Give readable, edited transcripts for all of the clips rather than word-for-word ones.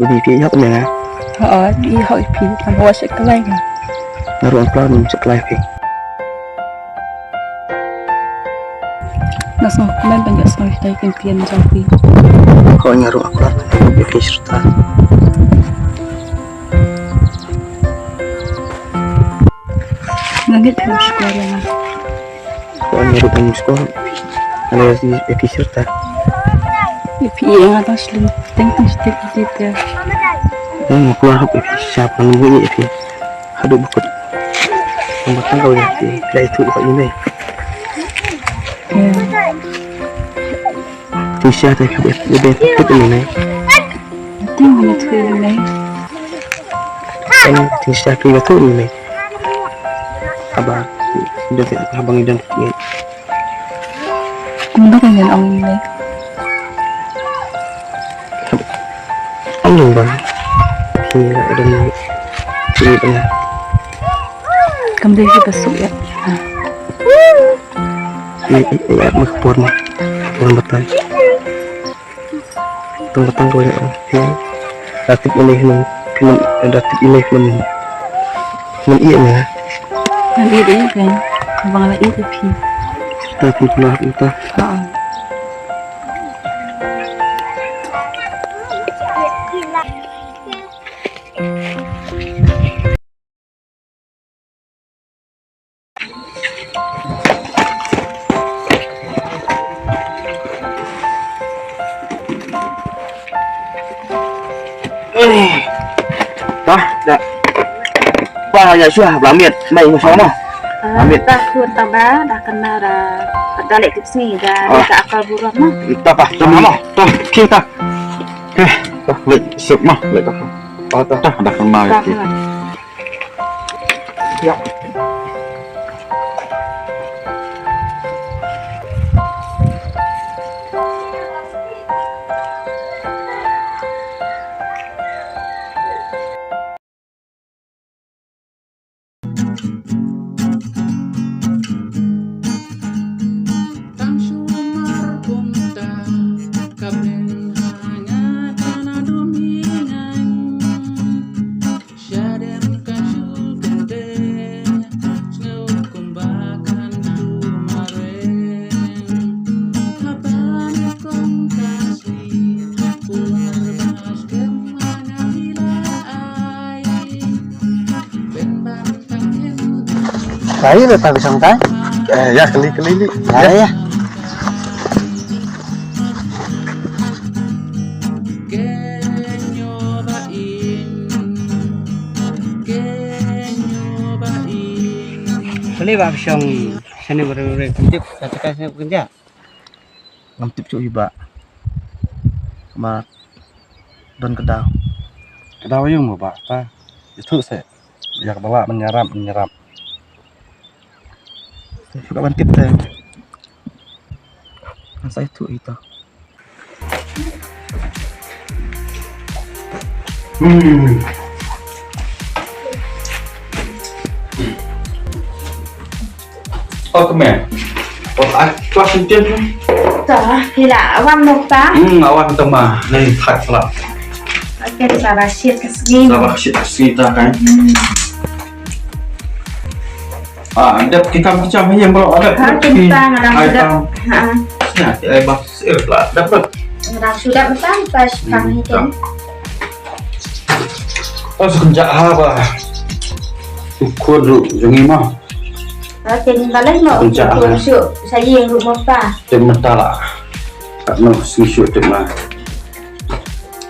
Vì phía nhóc nè, họ đi hỏi phí làm hoa sẽ cái này nó ruộng plan mình sẽ lại phía. nó xong men banyak xong tay kempian jauh phí Kau nya ruộng plan lebih phía serta. nangit dalam sekolah lah Kau nya ruộng sekolah lebih serta. phí yang ada selim tengah setiap kita Mau keluar lebih siapa nunggu phía. Aduh bukut. Nomor tanggal ya, lah itu kok ini. Tisha thì không biết tức cái này tiếng mình thuê này anh Tisha kia tuh ini abang udah abang udah ya cũng bắt dengan ông này anh dùng bang thì lại đừng thì bang cầm đây kita sụp ya ya makpur mah orang betul tentang gue ya datif ini film datif ini film iya ya nanti dia kan abang lagi itu phí cerita film itu Dah. Wah, ya sudah belamit, mai sama. Dah tuan tambah dah kena dah lek ke sini dah tak akal buram mah. Tak apa, sama. Tuh, kita. Lek sup mah, lek tak. Dah kenal itu. Ya. Đấy là tao xong cái. Ya, keli đi. Đấy ya. Keli ba song sini bare kentip katakan saya kerja. Ngantip cu iba. Mà đơn kedau. Kedau yung mo ba ta? Itu saya. Yak bawa menyerap. Suka bantip teh. Masa itu. Oh, come here. Cho xin tiên thôi. Dah, bila awam nok ta. Awan tama. Nih, tak salah. Okey, salah siat ke sini. Salah kita kan. Ada kita macam yang belum ada. Kita ngadang sudah. Ya, basir lah dapat. Ngadang sudah betul pas kami ini. Oh, sekejap apa? Ukur dulu, jangan mah. Okey, balik mau. Masuk. Saya yang rumah pa. Temata lah. Karena sisuk tema.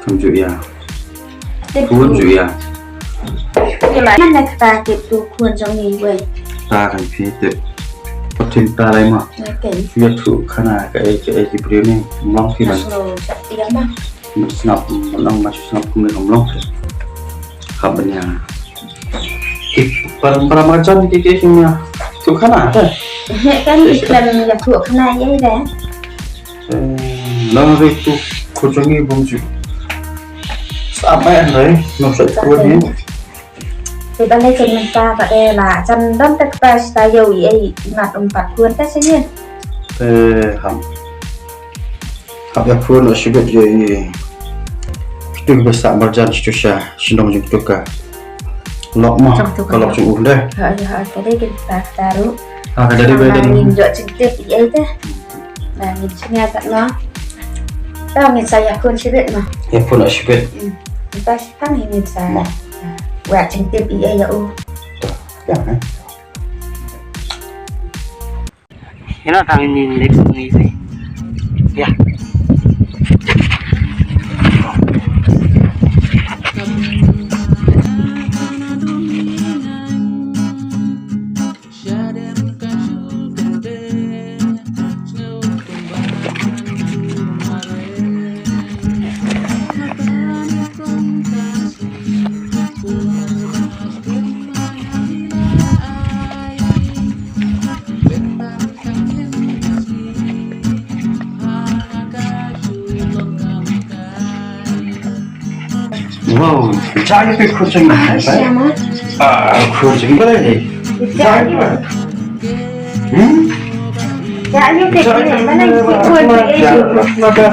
Kamu ya. Kuan ya. Mana kita itu kuan jong ni wei. Ta kan phi te. Cinta lain mah. Okey. Dia tu karena kayak beliau ni melong sih bang. Iya mah. Snap melong masuk snap kemudian melong. Kabarnya. Para macam kikisnya. Tu kan ada. Kan iklan yang thuộc này vậy đấy. Nó itu kucingnya bungsu. Sampai đấy, nó sẽ cuốn nhé. Thì ban đây mình ta và đây là chân đất tất cả ta dầu gì mặt ông phạt cuốn tất nhiên. Ham ya cuốn ở sibet jadi tu besar marjan cucia sinong jung tuka lok mah kalau jung deh tadi kita taruh dari beda ninjok cintip iya teh nah ini sini agak no tahu nih saya pun sibet mah ya pun asibet kita kan ini saya wah cintip iya ya ya Ini tangan ini lek ni sih. Ya. wow cari ke kucing siapa kucing boleh jadi jadi dek mana maka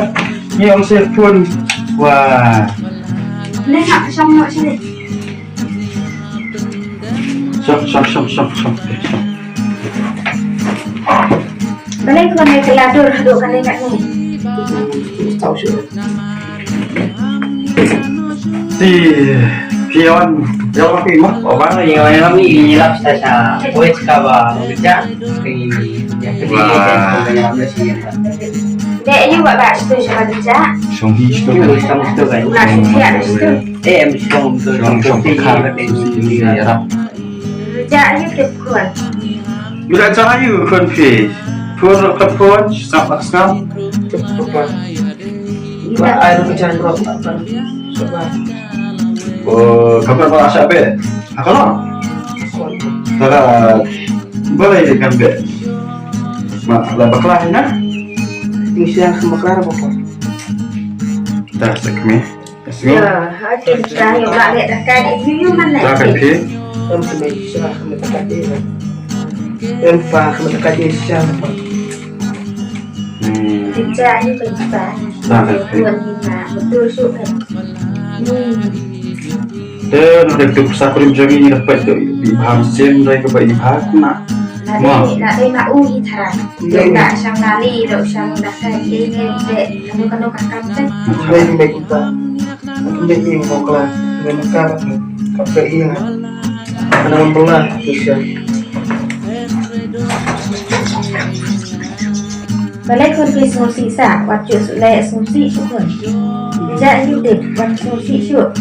yang saya pun wah ini nak sama sini Sok. boleh kau naik keladur duduk kan nak ni tahu sih di pion yang apa mah Orang yang kami nyelap saja. Boleh cakap kerja di yang kedua yang bersih. dek you buat bak situ sama kerja song hi sto Itu sama itu kan. nak siap situ Mesti kamu tu ya kerja you kekuat bila cahaya kon pi pun kapon sama skam air hujan bro. oh kapan mau asap be kalau boleh kan be mak lah baklah na Tinggal sama Clara pokok. dah sekme ya hati saya yang balik dah kan you mana dah kan pi Kamu kena isyarat kamu dekat dia. Dan pak kamu dekat dia isyarat. kerja you kerja buat lima betul suka dan ada tu sakurim jagi ni dapat tu di baham sem dari ke bayi bahak nak nak ui thara nak sang nali dok sang dah kan ini dek kanu kakam teh Baik baik kita. Aku jadi mau kelas dengan kar kafe ini. Karena membelah bisa. balai kon pi sumsi sa wat ju sulai sumsi syukur ja you dek wat sumsi syuk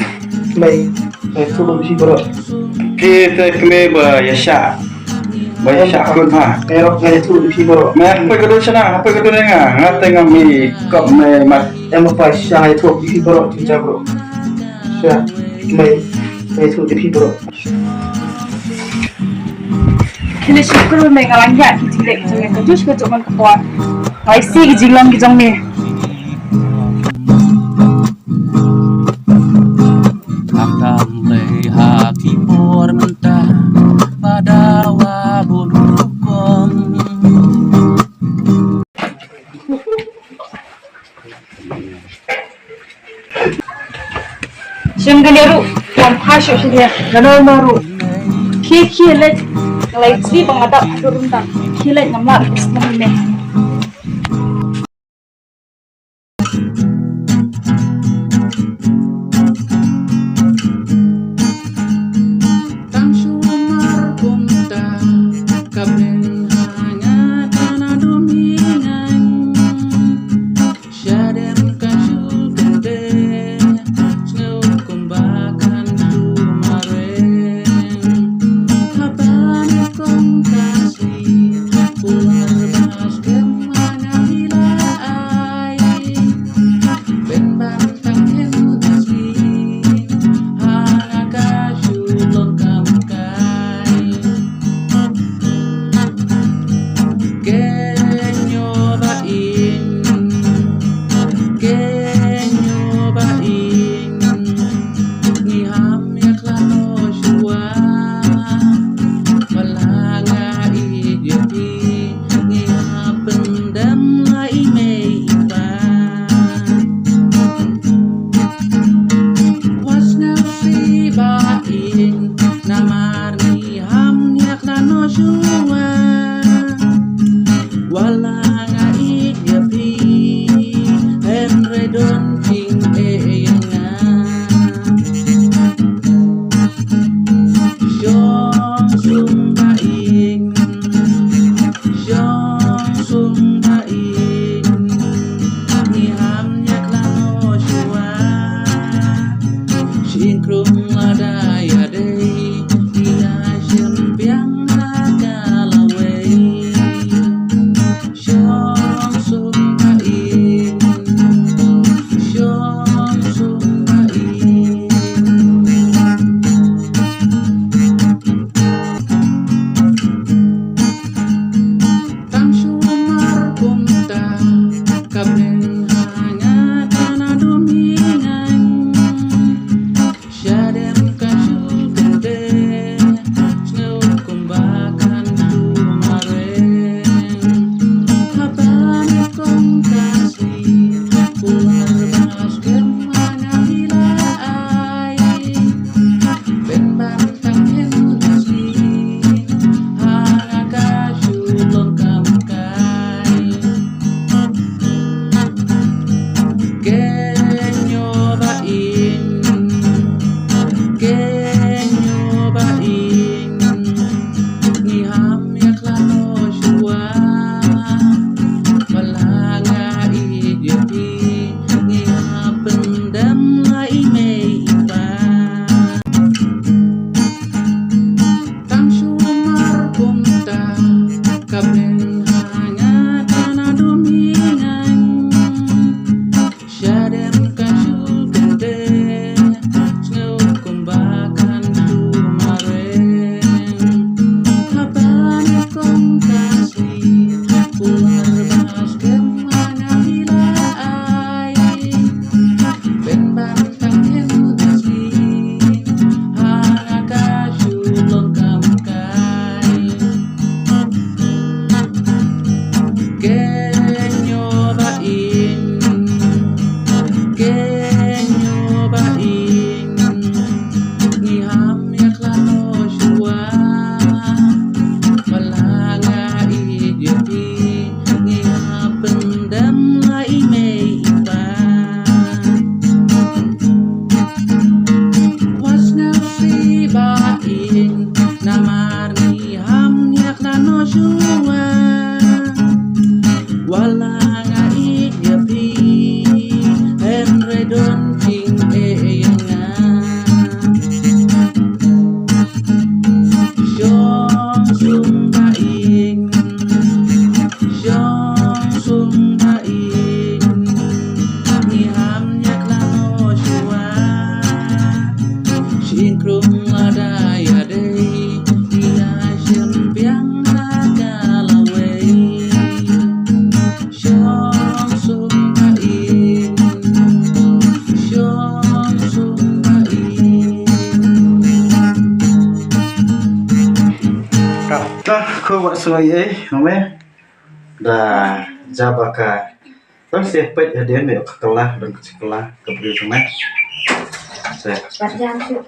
Baik. Itu lebih berat. kita keme bayasha kun ha Erok itu lebih berat. meh apa kedua sana apa kedua dengar ngateng mi kop me mat Yang apa sih itu lebih berat tidak bro. Ya. Baik. Itu lebih berat. Kini syukur mengalang ya kijilek kijang kejus kecuman kepuan. Maisi kijilang kijang ni. Akan hati por mentah pada wabun hukum. Sengganiru yang pasyo siya ganol maru. Kikilet ngalay si pangadap turuntan. Kilet ngamar isnamin. Tang sumar kumta kabeng hanya tanah domingan. Syadem kasu gede snow kumbakan tumareng. Habani kong kasih pular basket. que nyobain ngiham ya klano shua walaga ijepi ngihapendam lai mei ipa was nafsi bain namar ngiham ya klano shua walaga ijepi enredon king eyenga Shong sung baing ni ham yak lano shua singkrung ada ya dei dia shem piang agalawe Shong sung baing Dah, kau buat sesuai namanya. Dah, jabaka. Terus siapa dia ni kelah dan sekolah kebiri sama. Saya. Bạn giang chưa?